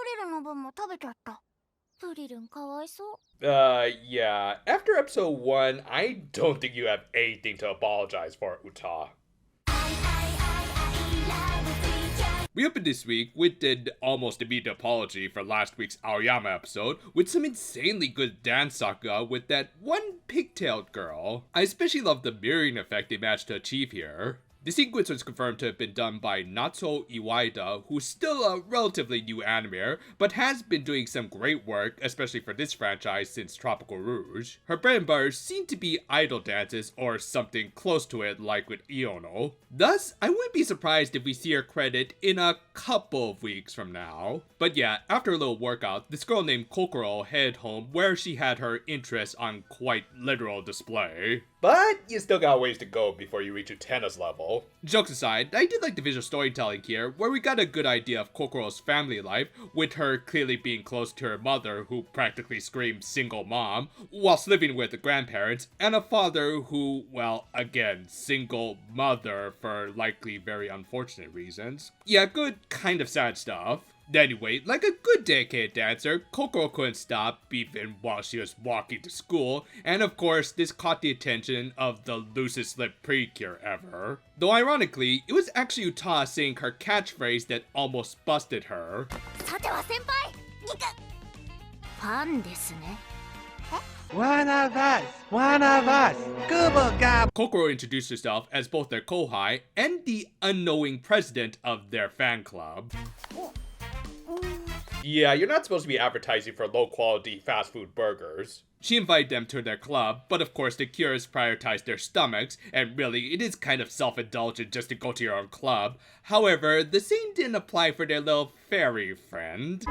リルの分も食べちゃった。プリルンかわいそう。Yeah. After episode 1, I don't think you have anything to apologize for, Uta. We opened this week with an almost immediate apology for last week's Aoyama episode, with some insanely good dance saga with that one pigtailed girl. I especially love the mirroring effect they managed to achieve here. The sequence was confirmed to have been done by Natsuo Iwaida, who's still a relatively new animator, but has been doing some great work, especially for this franchise since Tropical Rouge. Her bread and butter seem to be idol dances or something close to it like with Iono. Thus, I wouldn't be surprised if we see her credit in a couple of weeks from now. But yeah, after a little workout, this girl named Kokoro headed home where she had her interests on quite literal display. But you still got ways to go before you reach Utena's level. Jokes aside, I did like the visual storytelling here, where we got a good idea of Kokoro's family life, with her clearly being close to her mother, who practically screams single mom, whilst living with the grandparents, and a father who, well, again, single mother for likely very unfortunate reasons. Yeah, good, kind of sad stuff. Anyway, like a good dedicated dancer, Kokoro couldn't stop even while she was walking to school, and of course, this caught the attention of the loosest lip Precure ever. Though ironically, it was actually Uta saying her catchphrase that almost busted her. さては先輩ファンですね。One of us, Google Gab. Kokoro introduced herself as both their kohai and the unknowing president of their fan club. Yeah, you're not supposed to be advertising for low-quality fast food burgers. She invited them to their club, but of course the Cures prioritized their stomachs, and really, it is kind of self-indulgent just to go to your own club. However, the same didn't apply for their little fairy friend.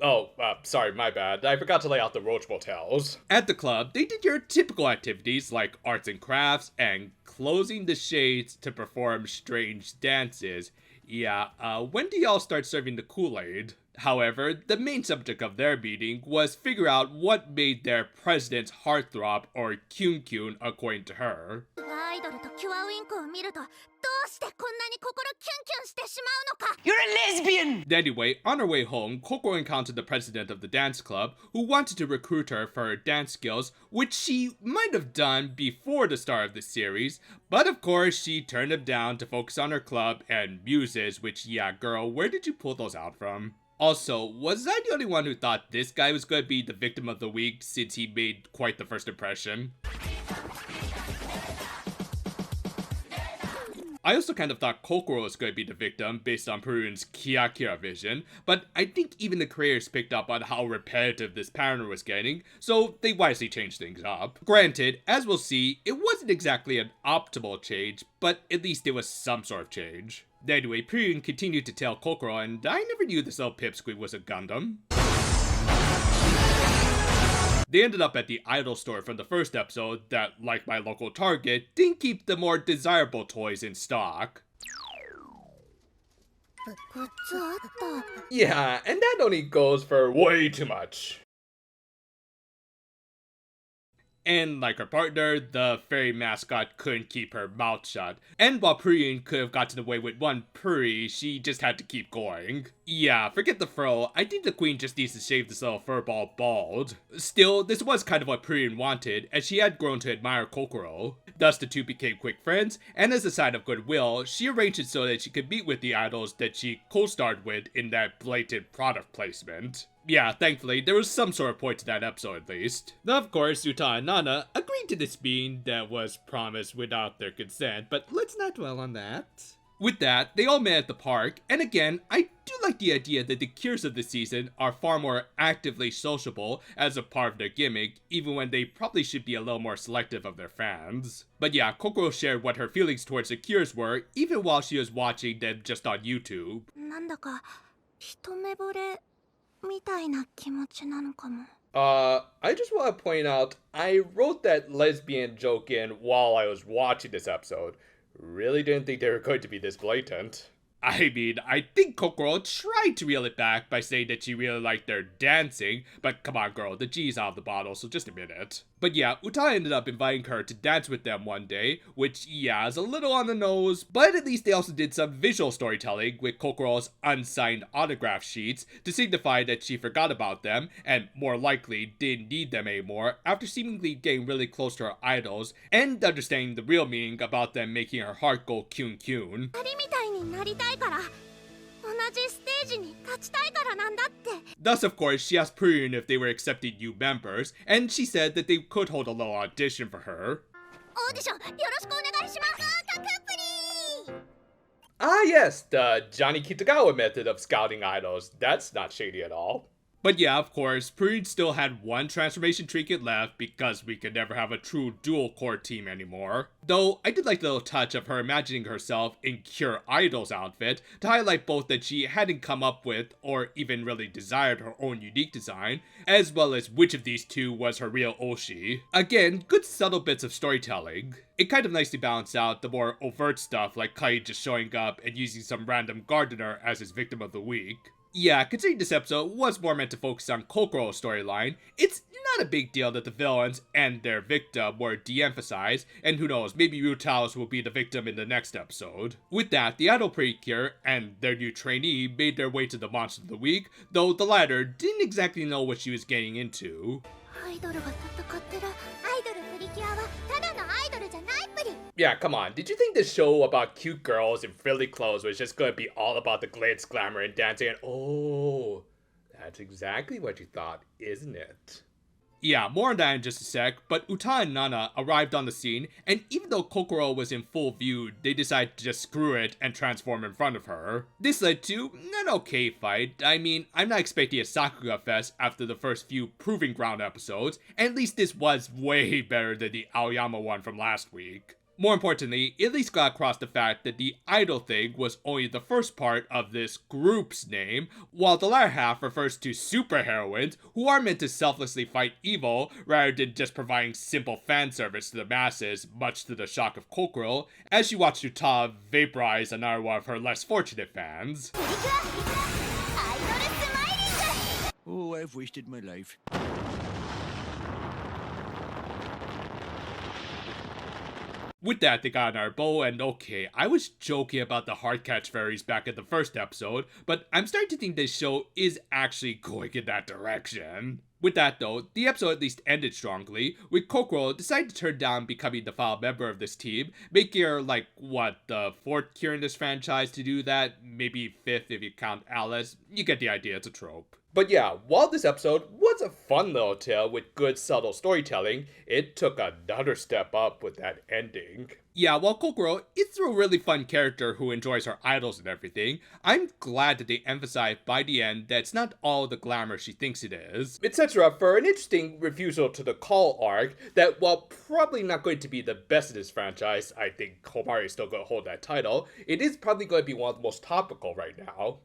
Oh, sorry, my bad. I forgot to lay out the Roach Motels. At the club, they did your typical activities like arts and crafts and closing the shades to perform strange dances. Yeah, when do y'all start serving the Kool-Aid? However, the main subject of their meeting was figure out what made their president's heartthrob, or kyun-kyun, according to her. アイドルとキュアウィンクを見るとどうしてこんなに心キュンキュンしてしまうのか。 You're a lesbian! Anyway, on her way home, Kokoro encountered the president of the dance club, who wanted to recruit her for her dance skills, which she might have done before the start of the series, but of course she turned him down to focus on her club and muses, which, yeah, girl, where did you pull those out from? Also, was I the only one who thought this guy was going to be the victim of the week since he made quite the first impression? I also kind of thought Kokoro was going to be the victim based on Perun's Kira vision, but I think even the creators picked up on how repetitive this pattern was getting, so they wisely changed things up. Granted, as we'll see, it wasn't exactly an optimal change, but at least it was some sort of change. Anyway, Perun continued to tell Kokoro, and I never knew this little pipsqueak was a Gundam. They ended up at the idol store from the first episode that, like my local Target, didn't keep the more desirable toys in stock. Yeah, and that only goes for way too much. And like her partner, the fairy mascot couldn't keep her mouth shut. And while Purien could have gotten away with one Puri, she just had to keep going. Yeah, forget the fro, I think the queen just needs to shave this little furball bald. Still, this was kind of what Purien wanted, as she had grown to admire Kokoro. Thus the two became quick friends, and as a sign of goodwill, she arranged it so that she could meet with the idols that she co-starred with in that blatant product placement. Yeah, thankfully, there was some sort of point to that episode at least. Of course, Yuta and Nana agreed to this meeting that was promised without their consent, but let's not dwell on that. With that, they all met at the park, and again, I do like the idea that the Cures of this season are far more actively sociable as a part of their gimmick, even when they probably should be a little more selective of their fans. But yeah, Kokoro shared what her feelings towards the Cures were, even while she was watching them just on YouTube. なんだか一目惚れみたいな気持ちなのかも。I just want to point out, I wrote that lesbian joke in while I was watching this episode. Really didn't think they were going to be this blatant. I mean, I think Kokoro tried to reel it back by saying that she really liked their dancing, but come on girl, the G's out of the bottle, so just admit it. But yeah, Uta ended up inviting her to dance with them one day, which yeah, is a little on the nose, but at least they also did some visual storytelling with Kokoro's unsigned autograph sheets to signify that she forgot about them, and more likely didn't need them anymore after seemingly getting really close to her idols, and understanding the real meaning about them making her heart go kyun kyun. あれみたいになりたいから同じステージに立ちたいからなんだって Thus, of course, she asked Precure if they were accepting new members, and she said that they could hold a little audition for her. オーディションよろしくお願いします合格プリー Ah yes, the Johnny Kitagawa method of scouting idols. That's not shady at all. But yeah, of course, Precure still had one transformation trinket left because we could never have a true dual core team anymore. Though, I did like the little touch of her imagining herself in Cure Idol's outfit to highlight both that she hadn't come up with or even really desired her own unique design, as well as which of these two was her real Oshi. Again, good subtle bits of storytelling. It kind of nicely balanced out the more overt stuff like Kai just showing up and using some random gardener as his victim of the week. Yeah, considering this episode was more meant to focus on Kokoro's storyline, it's not a big deal that the villains and their victim were de-emphasized, and who knows, maybe Rutalis will be the victim in the next episode. With that, the Idol Precure and their new trainee made their way to the Monster of the Week, though the latter didn't exactly know what she was getting into. アイドルが戦ってるアイドルプリキュアはただのアイドルじゃないプリ Yeah, come on, did you think this show about cute girls in frilly clothes was just gonna be all about the glitz, glamour, and dancing? And oh, that's exactly what you thought, isn't it? Yeah, more on that in just a sec, but Uta and Nana arrived on the scene, and even though Kokoro was in full view, they decided to just screw it and transform in front of her. This led to an okay fight. I mean, I'm not expecting a Sakuga fest after the first few Proving Ground episodes, and at least this was way better than the Aoyama one from last week. More importantly, it at least got across the fact that the idol thing was only the first part of this group's name, while the latter half refers to superheroines who are meant to selflessly fight evil rather than just providing simple fan service to the masses, much to the shock of Kokoro, as she watched Uta vaporize another one of her less fortunate fans. プリキュアアイドルスマイリング Oh, I've wasted my life. With that, they got another bow, and okay, I was joking about the hard catch fairies back in the first episode, but I'm starting to think this show is actually going in that direction. With that though, the episode at least ended strongly, with Kokoro deciding to turn down becoming the final member of this team, making her like, what, the 4th cure in this franchise to do that? Maybe 5th if you count Alice. You get the idea, it's a trope. But yeah, while this episode was a fun little tale with good subtle storytelling, it took another step up with that ending. Yeah, while Kokoro is a really fun character who enjoys her idols and everything, I'm glad that they emphasized by the end that it's not all the glamour she thinks it is, etc. for an interesting refusal to the call arc that, while probably not going to be the best of this franchise, I think Komari is still going to hold that title, it is probably going to be one of the most topical right now.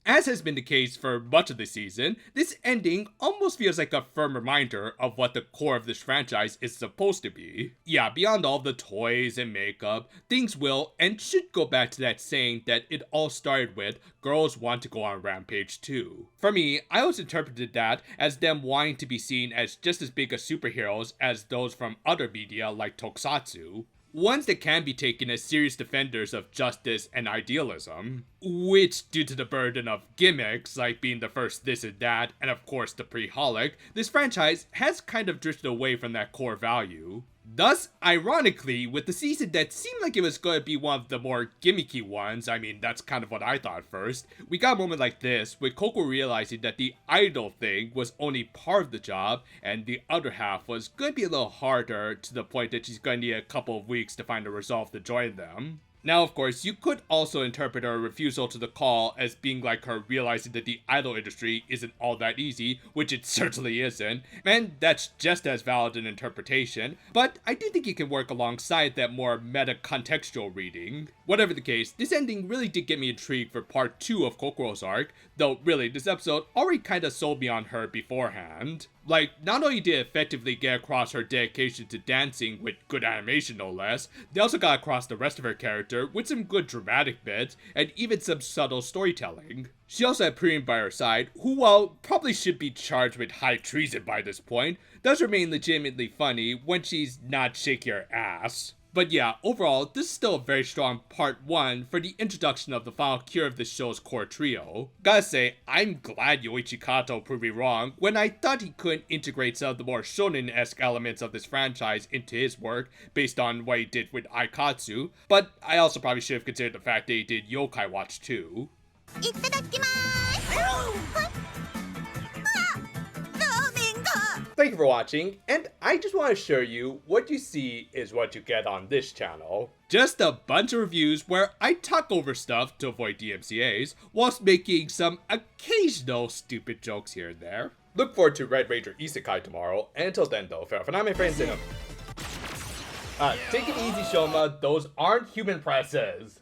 As has been the case for much of the season, this ending almost feels like a firm reminder of what the core of this franchise is supposed to be. Yeah, beyond all the toys and makeup, things will and should go back to that saying that it all started with, girls want to go on Rampage too. For me, I always interpreted that as them wanting to be seen as just as big as superheroes as those from other media like Tokusatsu. Ones that can be taken as serious defenders of justice and idealism, which, due to the burden of gimmicks like being the first this and that, and of course the pre-holic, this franchise has kind of drifted away from that core value. Thus, ironically, with the season that seemed like it was going to be one of the more gimmicky ones, I mean, that's kind of what I thought first, we got a moment like this, with Coco realizing that the idol thing was only part of the job, and the other half was going to be a little harder, to the point that she's going to need a couple of weeks to find the resolve to join them. Now, of course, you could also interpret her refusal to the call as being like her realizing that the idol industry isn't all that easy, which it certainly isn't, and that's just as valid an interpretation, but I do think it can work alongside that more meta-contextual reading. Whatever the case, this ending really did get me intrigued for part 2 of Kokoro's arc, though really, this episode already kinda sold me on her beforehand. Like, not only did it effectively get across her dedication to dancing with good animation no less, they also got across the rest of her character with some good dramatic bits and even some subtle storytelling. She also had Priam by her side, who, while probably should be charged with high treason by this point, does remain legitimately funny when she's not shaking her ass. But yeah, overall, this is still a very strong part 1 for the introduction of the final cure of the show's core trio. Gotta say, I'm glad Yoichi Kato proved me wrong when I thought he couldn't integrate some of the more shonen-esque elements of this franchise into his work based on what he did with Aikatsu, but I also probably should have considered the fact that he did Yokai Watch too. Thank you for watching, and I just want to show you what you see is what you get on this channel. Just a bunch of reviews where I talk over stuff to avoid DMCAs, whilst making some occasional stupid jokes here and there. Look forward to Red Ranger Isekai tomorrow, and until then though, farewell for now my friends, and take it easy Shoma, those aren't human presses.